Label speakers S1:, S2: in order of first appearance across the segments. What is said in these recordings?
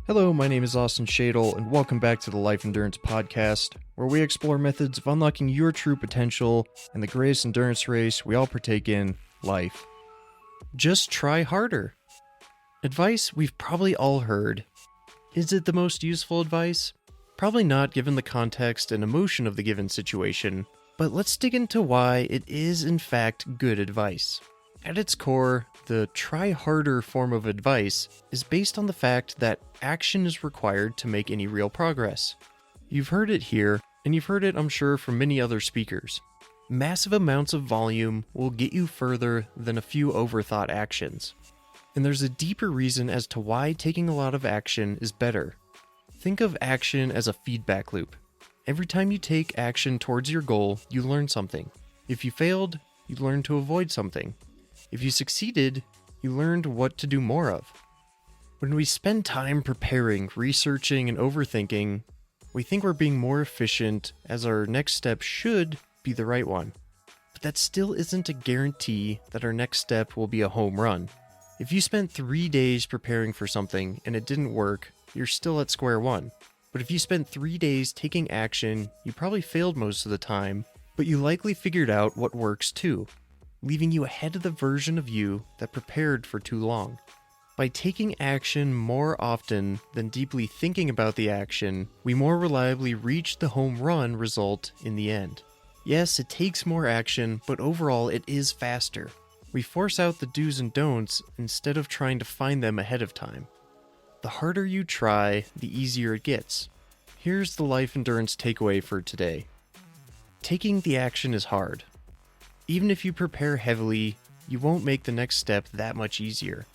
S1: Hello, my name is Austin Shadle, and welcome back to the Life Endurance Podcast, where we explore methods of unlocking your true potential in the greatest endurance race we all partake in, life. Just try harder. Advice we've probably all heard. Is it the most useful advice? Probably not given the context and emotion of the given situation, but let's dig into why it is in fact good advice. At its core, the try harder form of advice is based on the fact that action is required to make any real progress. You've heard it here, and you've heard it, I'm sure, from many other speakers. Massive amounts of volume will get you further than a few overthought actions. And there's a deeper reason as to why taking a lot of action is better. Think of action as a feedback loop. Every time you take action towards your goal, you learn something. If you failed, you learn to avoid something. If you succeeded, you learned what to do more of. When we spend time preparing, researching, and overthinking, we think we're being more efficient as our next step should be the right one. But that still isn't a guarantee that our next step will be a home run. If you spent 3 days preparing for something and it didn't work, you're still at square one. But if you spent 3 days taking action, you probably failed most of the time, but you likely figured out what works too, leaving you ahead of the version of you that prepared for too long. By taking action more often than deeply thinking about the action, we more reliably reach the home run result in the end. Yes, it takes more action, but overall it is faster. We force out the do's and don'ts instead of trying to find them ahead of time. The harder you try, the easier it gets. Here's the life endurance takeaway for today. Taking the action is hard. Even if you prepare heavily, you won't make the next step that much easier.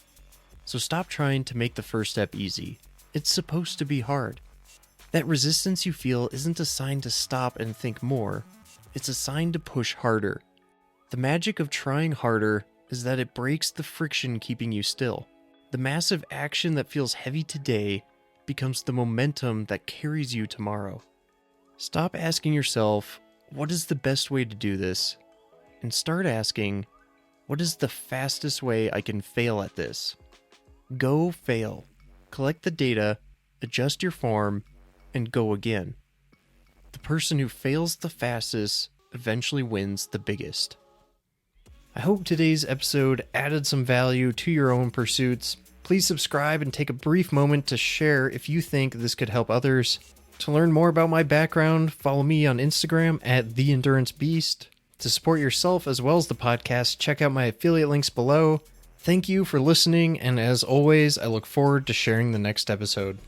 S1: So stop trying to make the first step easy. It's supposed to be hard. That resistance you feel isn't a sign to stop and think more. It's a sign to push harder. The magic of trying harder is that it breaks the friction keeping you still. The massive action that feels heavy today becomes the momentum that carries you tomorrow. Stop asking yourself, what is the best way to do this? And start asking, what is the fastest way I can fail at this? Go fail. Collect the data, adjust your form, and go again. The person who fails the fastest eventually wins the biggest. I hope today's episode added some value to your own pursuits. Please subscribe and take a brief moment to share if you think this could help others. To learn more about my background, follow me on Instagram at endurancebeast. To support yourself as well as the podcast, check out my affiliate links below. Thank you for listening, and as always, I look forward to sharing the next episode.